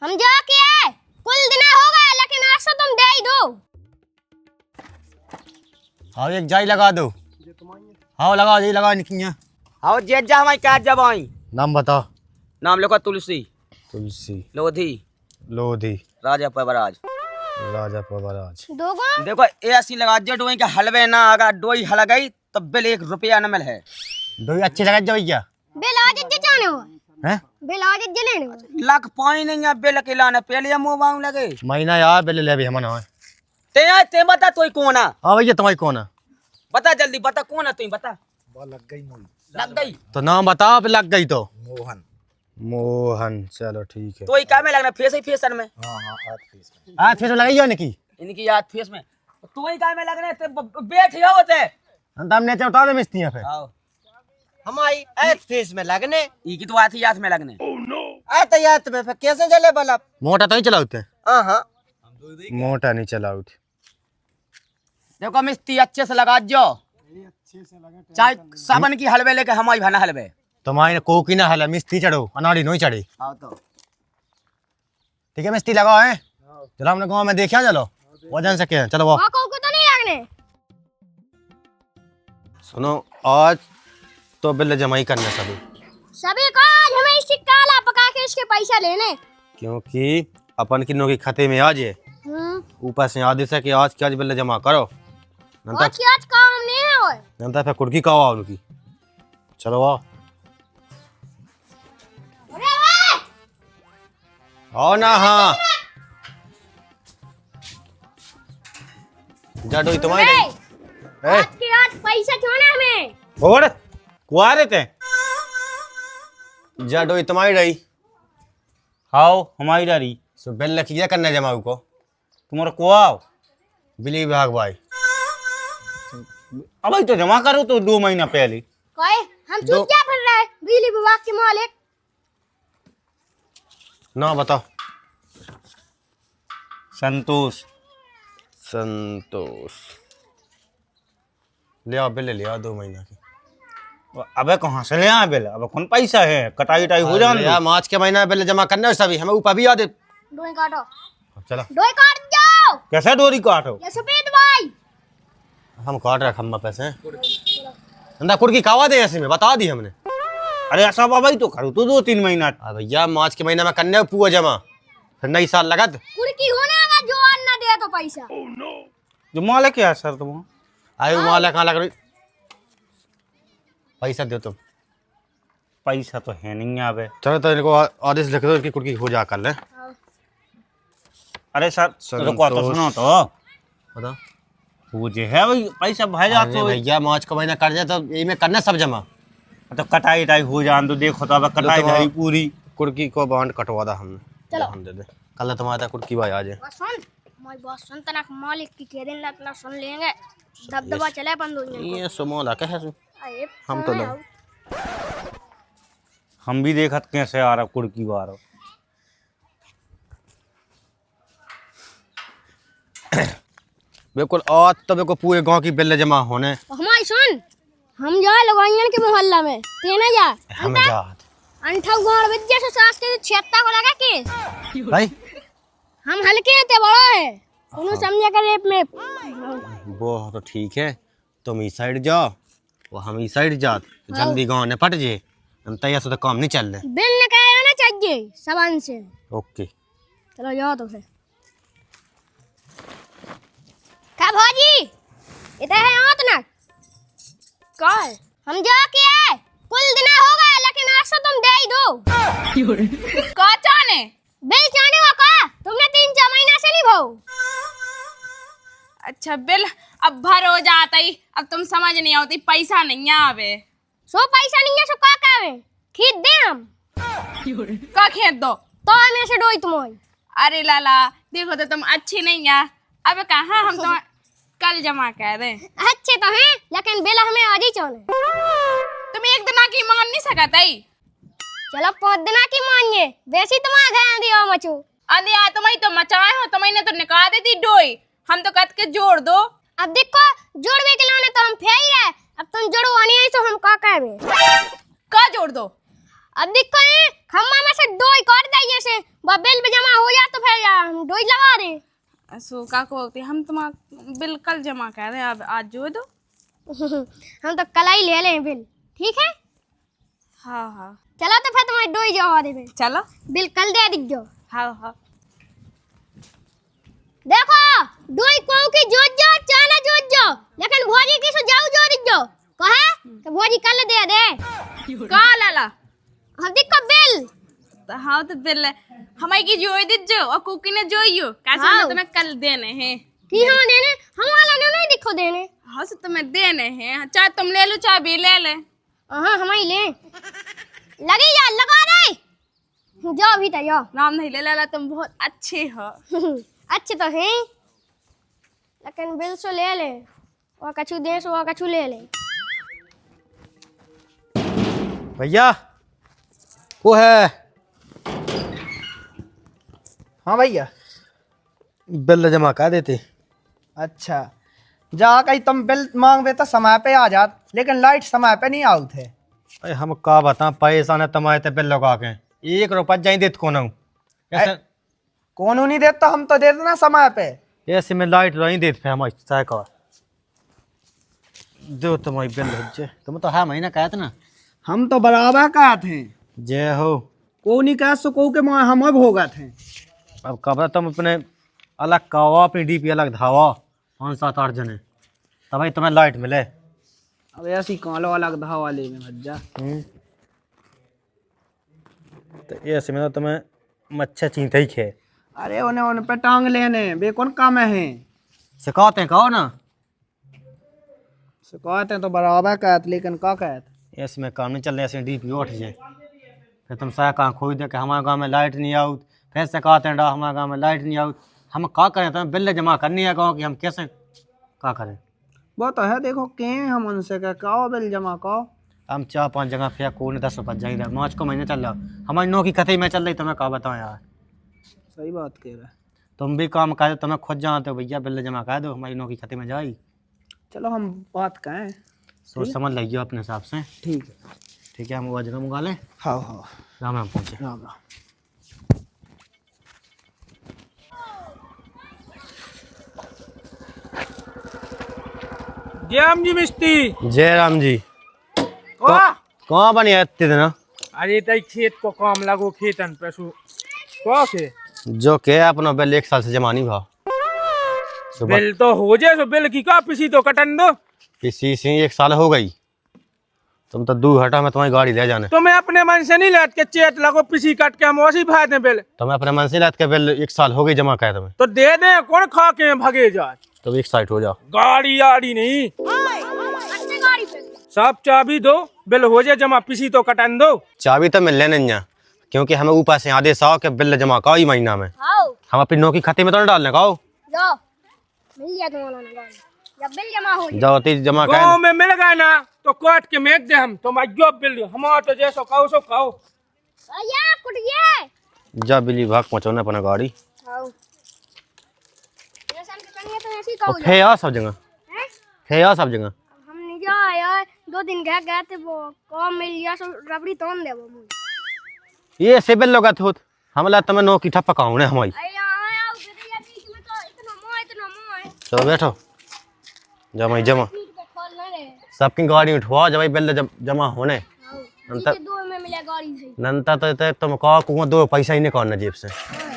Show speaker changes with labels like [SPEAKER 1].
[SPEAKER 1] हम जो किए कुल दिन होगा लेकिन आज तो तुम दे ही दो।
[SPEAKER 2] हाँ एक जाई लगा दो। हाँ लगा जी लगा निकिया।
[SPEAKER 3] हाँ जेठ जा हमारी क्या जब आई
[SPEAKER 2] नाम बताओ।
[SPEAKER 3] नाम लिखो तुलसी
[SPEAKER 2] तुलसी
[SPEAKER 3] लोधी
[SPEAKER 2] लोधी
[SPEAKER 3] राजा पवराज।
[SPEAKER 2] राजा पवराज।
[SPEAKER 1] दोगो
[SPEAKER 3] देखो ऐसी लगा जो डोई के हलवे ना अगर डोई हल गई तब बिल 1 रुपया न मिल है।
[SPEAKER 2] दो अच्छे लगा जाओ भैया।
[SPEAKER 1] बिल आज जाने हो
[SPEAKER 2] हैं
[SPEAKER 1] बिल आज लेने हो।
[SPEAKER 3] लाख पाई नहीं है बिल के लाने पहले मुंह बांग लगे
[SPEAKER 2] महीना यार बिल ले भी हम ना।
[SPEAKER 3] ते बता तू कौन है।
[SPEAKER 2] हाँ भैया तुम्हारी कौन है?
[SPEAKER 3] बता जल्दी बता कौन है तू बता। लग गई
[SPEAKER 2] तो नाम बताओ फिर लग गई तो।
[SPEAKER 4] मोहन।
[SPEAKER 2] मोहन चलो ठीक है।
[SPEAKER 3] तो ही क्या में लगना फेस ही फेसन में।
[SPEAKER 2] हाँ फेस लगाई हो निकी।
[SPEAKER 3] इनकी याद फेस में तू ही क्या में लगने बैठ ही होते
[SPEAKER 2] हमने तो उतार दे मिस्ती फिर।
[SPEAKER 3] आओ
[SPEAKER 4] हमारी ऐत फेस में लगने
[SPEAKER 3] ई की तो आती याद में लगने
[SPEAKER 4] ऐत यात में फिर कैसे चले बल्ब।
[SPEAKER 2] मोटा तो नहीं चलाते।
[SPEAKER 4] हाँ
[SPEAKER 2] मोटा नहीं चलाते।
[SPEAKER 3] देखो मिस्ती अच्छे से लगा जो चाहे साबन की हलवे लेके हमारी भाना हलवे।
[SPEAKER 2] तुम्हारी कोकी ना हला मिस्ती चढ़ो अनाड़ी नहीं चढ़ी।
[SPEAKER 3] हाँ तो
[SPEAKER 2] ठीक है मिस्ती लगाओ है। चलो हमने गाँव में देखा चलो वजन से क्या चलो वो।
[SPEAKER 1] को तो नहीं लगने।
[SPEAKER 2] सुनो आज तो बिल जमाई करना
[SPEAKER 1] सभी को आज हमें सिक्का ला पका के इसके पैसा लेने।
[SPEAKER 2] क्योंकि अपन किन्नों के खाते में आज है ऊपर से आदेश है कि आज के आज बिल जमा करो।
[SPEAKER 1] आज काम नहीं है वो।
[SPEAKER 2] नंतर फिर कुर्की का आओ उनकी। चलो आओ आओ ना। हाँ जाडो तुम्हारे
[SPEAKER 1] आज के आज पैसा क्यों ना हमें।
[SPEAKER 2] और कुआ रहते जाडो तुम्हारी रही।
[SPEAKER 5] हाओ हमारी डारी
[SPEAKER 2] सो बिल लखिया करना जमा को
[SPEAKER 5] तुम्हारा को आओ
[SPEAKER 2] बिली विभाग भाई।
[SPEAKER 5] अब तो जमा करो तो 2 महीना पहले।
[SPEAKER 1] कहे हम चुप क्या फिर रहे बिजली विभाग के मालिक।
[SPEAKER 2] ना बताओ।
[SPEAKER 5] संतोष
[SPEAKER 2] संतोष ले आओ बिल ले आओ 2 महीना की।
[SPEAKER 5] अबे कहाँ से ले आए बिल। अब कौन पैसा है कटाई उटाई हो जान
[SPEAKER 2] यार मार्च के महीना बिल जमा करना है सभी हमें ऊपर भी याद है।
[SPEAKER 1] डोई काटो
[SPEAKER 2] चलो
[SPEAKER 1] डोई काट जाओ।
[SPEAKER 5] कैसे डोरी काटो।
[SPEAKER 1] ये सफेद भाई
[SPEAKER 2] हम काट रहे खम्बा पैसे अंदा कुर्की कावा दे ऐसे में बता दी हमने।
[SPEAKER 5] अरे ऐसा बाबा ही तो करो तो 2-3 महीना।
[SPEAKER 2] भैया मार्च के महीना में करने है पूरा जमा फिर नई साल लगत।
[SPEAKER 1] कुर्की होने का जो अन्ना दे तो पैसा।
[SPEAKER 5] जो मालिक क्या है सर तुम
[SPEAKER 2] आयु माला कहाँ लग रही पैसा दो तुम।
[SPEAKER 5] पैसा तो है नहीं आवे।
[SPEAKER 2] चलो तो इनको आदेश लिख दो इनकी कुर्की हो जा कर ले।
[SPEAKER 5] अरे सर रुको तो सुनो तो
[SPEAKER 2] बताओ।
[SPEAKER 5] वो जो है भाई पैसा भाई जा
[SPEAKER 2] अरे
[SPEAKER 5] तो
[SPEAKER 2] भैया मार्च का महीना कर जाए तो ये में करना सब जमा।
[SPEAKER 5] तो कटाई उटाई हो जान तो देखो तो अब कटाई धरी पूरी।
[SPEAKER 2] कुर्की को बांड कटवा दा हमने।
[SPEAKER 1] चलो।
[SPEAKER 2] हम दे दे कल तुम्हारा कुर्की भाई आ जाए।
[SPEAKER 1] बस सुन हमारी बात सुन तना मालिक की कह दिन इतना सुन लेंगे दबदबा चले बंद हो जाएगा।
[SPEAKER 2] ये सुमोला कह है
[SPEAKER 1] अरे
[SPEAKER 2] हम तो लो।
[SPEAKER 5] हम भी देखत कैसे आ रहा कुड़की बार।
[SPEAKER 2] बिल्कुल आज तो बिल्कुल पूरे गांव की बिल जमा होने।
[SPEAKER 1] हमारी सुन हम जा लगवाइयन के मोहल्ला में तेना जा
[SPEAKER 2] हम जात
[SPEAKER 1] अंठा गोड़ विद्या से सास के छेत्ता को लगा के
[SPEAKER 2] भाई
[SPEAKER 1] हम हल्के थे बड़ा है उन्होंने समझा कर रेप में।
[SPEAKER 2] वो तो ठीक है तुम इस साइड जाओ वो हम इस साइड जात जल्दी गांव ने पट जे हम तैयार से तो काम नहीं चल रहे।
[SPEAKER 1] बिल न कहना चाहिए सबन से।
[SPEAKER 2] ओके
[SPEAKER 1] चलो जाओ तो फिर का भाजी इधर है आत ना कल हम जा के आए कुल दिन होगा लेकिन आज तो तुम दे ही दो।
[SPEAKER 6] का चाने
[SPEAKER 1] बिल जाने का का तुमने 3-4 महीना से नहीं भाऊ।
[SPEAKER 6] अच्छा बिल अब भर हो जाता ही अब तुम समझ नहीं आती पैसा नहीं आवे।
[SPEAKER 1] सो पैसा नहीं है सो का कावे खींच दे हम
[SPEAKER 6] का खेत दो
[SPEAKER 1] तो हमें से डोई तुम।
[SPEAKER 6] अरे लाला देखो तो तुम अच्छी नहीं है। अब कहाँ हम तो कल जमा कर दे।
[SPEAKER 1] अच्छे तो हैं लेकिन बिल हमें आज ही चाहिए।
[SPEAKER 6] तुम एक दिन की मान नहीं सकता ही।
[SPEAKER 1] चलो 5 दिन की मानिए वैसे तुम आ गए दियो मचू
[SPEAKER 6] अंधी आ तुम्हें तो मचाए हो तुम्हें तो निकाल देती डोई हम तो कट के जोड़ दो।
[SPEAKER 1] अब देखो जोड़वे के लाने तो हम फेर रहे अब तुम जोड़वानी है तो हम का कहबे
[SPEAKER 6] का जोड़ दो।
[SPEAKER 1] अब देखो खम्मा में से 2 काट दिए से बिल जमा हम डोई लगा रहे
[SPEAKER 6] सो का को बोलते हम तुम्हारा बिल कल जमा कर रहे हैं, अब आज जो दो।
[SPEAKER 1] हम तो कल ही ले लें बिल, ठीक है?
[SPEAKER 6] हाँ हाँ
[SPEAKER 1] चलो तो फिर तुम्हारी डोई जमा दे,
[SPEAKER 6] चलो।
[SPEAKER 1] बिल कल दे दीजियो।
[SPEAKER 6] हाँ हाँ
[SPEAKER 1] देखो डोई को की जोत जो चाला जोत जो, लेकिन भोजी की सो जाऊ जो दीजियो कहे तो भोजी कल दे दे।
[SPEAKER 6] का लाला
[SPEAKER 1] हम दिक्को बिल
[SPEAKER 6] तो हाँ तो बिल हमारी की जोई दीजियो और कुकी ने जोइयो कैसे
[SPEAKER 1] हाँ।
[SPEAKER 6] हमें तुम्हें कल देने हैं।
[SPEAKER 1] ठीक है देने, हम वाला ने नहीं दिखो देने।
[SPEAKER 6] हाँ तो तुम्हें देने हैं, चाहे तुम ले लो चाहे भी ले ले।
[SPEAKER 1] हाँ हम ही ले लगी जा लगा दे जाओ भी तो जाओ।
[SPEAKER 6] नाम नहीं ले लाला, तुम बहुत अच्छे हो।
[SPEAKER 1] अच्छे तो हैं लेकिन बिल सो ले ले और कछु दे सो और कछु ले ले।
[SPEAKER 2] भैया वो है
[SPEAKER 4] हाँ भैया।
[SPEAKER 2] बिल जमा कर देते।
[SPEAKER 4] अच्छा जा कहीं तुम बिल मांगवे तो समय पे आ जात, लेकिन लाइट समय पे नहीं आउत है।
[SPEAKER 2] अरे हम का बता पैसा ने तमाए ते बिल लगा के 1 रुपया जाई देत को ना ऐसे
[SPEAKER 4] कौन नहीं देता, हम तो दे देना समय पे।
[SPEAKER 2] ऐसे में लाइट रही देत पे हम चाय का दो तुम्हारी बिल जे तुम तो है महीना कहत ना
[SPEAKER 4] हम तो बराबर का थे,
[SPEAKER 2] जय हो।
[SPEAKER 4] को नहीं कह सो के हम अब होगा थे।
[SPEAKER 2] अब कब तुम अपने अलग कावा अपनी डीपी अलग धावा 5-7-8 जने तब भाई तुम्हें लाइट मिले।
[SPEAKER 4] अब ऐसी कालो अलग धा वाले में भज्जा।
[SPEAKER 2] तो ऐसे में तो तुम्हें मच्छर चींते ही खे
[SPEAKER 4] अरे उन्हें उन पे टांग लेने बे कौन काम है।
[SPEAKER 2] सिखाते कहो ना
[SPEAKER 4] शिकायत तो बराबर कहत, लेकिन का कहत
[SPEAKER 2] ऐसे में काम नहीं चल रहा, ऐसे डीपी उठ जाए फिर तुम सह कहाँ खोज दे कि हमारे गांव में लाइट नहीं आउट, फिर सिखाते हैं हमारे गांव में लाइट नहीं आउट। हम का करें, तुम्हें बिल जमा करनी है गाँव की, हम कैसे का करें।
[SPEAKER 4] वो तो है, देखो के हम उनसे कहो बिल जमा कहो।
[SPEAKER 2] हम 4-5 जगह फेंक को 10 रुपये जाएगा, 5 को महीने चल रहा हमारी नौकरी कथई में चल रही, तुम्हें का बताओ यार।
[SPEAKER 4] सही बात कह रहा है।
[SPEAKER 2] तुम भी काम कर दो, तुम्हें खुद जानते हो भैया बिल जमा कर दो, हमारी नौकरी खत्म में जाएगी।
[SPEAKER 4] चलो हम बात कहें,
[SPEAKER 2] सोच समझ लगिए अपने हिसाब से।
[SPEAKER 4] ठीक है
[SPEAKER 2] ठीक है हम वो जगह मंगा लें।
[SPEAKER 4] हाँ हाँ
[SPEAKER 2] राम राम पहुँचे।
[SPEAKER 4] राम राम।
[SPEAKER 7] जय राम जी मिस्त्री।
[SPEAKER 2] जय राम जी।
[SPEAKER 7] वाह
[SPEAKER 2] कहाँ बनी है इतने दिन?
[SPEAKER 7] अरे तई खेत को काम लगो, खेतन पशु को के
[SPEAKER 2] जो के अपना बिल 1 साल से जमा नहीं भाव
[SPEAKER 7] बिल तो हो जाए, तो बिल की का पिसी तो कटन दो।
[SPEAKER 2] किसी से 1 साल हो गई, तुम तो दूर हटा, मैं तुम्हारी गाड़ी ले जाने।
[SPEAKER 7] तुम्हें अपने मन से नहीं लट के चेत लगो पिसी कट के हम वैसी भाई दे बिल।
[SPEAKER 2] तुम्हें अपने मन से लात के बिल 1 साल हो गई जमा करे तुम्हें,
[SPEAKER 7] तो दे दे, कौन खा के भगे जाए।
[SPEAKER 2] तो 1 साइड हो जाओ।
[SPEAKER 7] गाड़ी आड़ी नहीं,
[SPEAKER 1] अच्छी गाड़ी पे
[SPEAKER 7] सब चाबी दो, बिल हो जाए जमा, पिसी तो कटन दो।
[SPEAKER 2] चाबी तो मिलने नहीं है, क्योंकि हमें ऊपर से आदेश आओ कि बिल जमा करो ही महीना में।
[SPEAKER 1] आओ
[SPEAKER 2] हम अपनी नौकरी खाते में तो नहीं डालने कहो।
[SPEAKER 1] जाओ मिल गया तुम्हारा गाड़ी, जब बिल जमा हो
[SPEAKER 2] जाओ तीज जमा
[SPEAKER 7] गाँव
[SPEAKER 2] कर।
[SPEAKER 7] में मिल गए ना तो काट के मेक दे हम, तुम अजो बिल हमारा तो जैसो कहो सो कहो।
[SPEAKER 1] या कुटिए
[SPEAKER 2] जा बिली भाग पहुँचो ना अपना गाड़ी।
[SPEAKER 1] आओ जैसे हम करेंगे तो ऐसी
[SPEAKER 2] और
[SPEAKER 1] कहो
[SPEAKER 2] फे आ सब जगह,
[SPEAKER 1] हैं।
[SPEAKER 2] फे आ सब जगह।
[SPEAKER 1] हम नहीं जा यार, 2 दिन गए थे वो काम मिल गया, सो रबड़ी तोड़ दे वो मुझे।
[SPEAKER 2] ये से बिल लगा थोत हमला तुम्हें नौकरी ठप्पा कहूँ ने हमारी।
[SPEAKER 1] अरे यहाँ आओ बेटा, बीच में तो इतना मोह
[SPEAKER 2] चलो बैठो जमा जमा
[SPEAKER 1] पीठ पे खोल ना रे।
[SPEAKER 2] सबकी गाड़ी उठवाओ जब बिल जमा होने।
[SPEAKER 1] आओ
[SPEAKER 2] नंतर
[SPEAKER 1] नीचे 2 में मिला गाड़ी से।
[SPEAKER 2] नंतर तो तुम कहो कुआं 2 पैसा ही नहीं करना जेब से।
[SPEAKER 1] हाँ,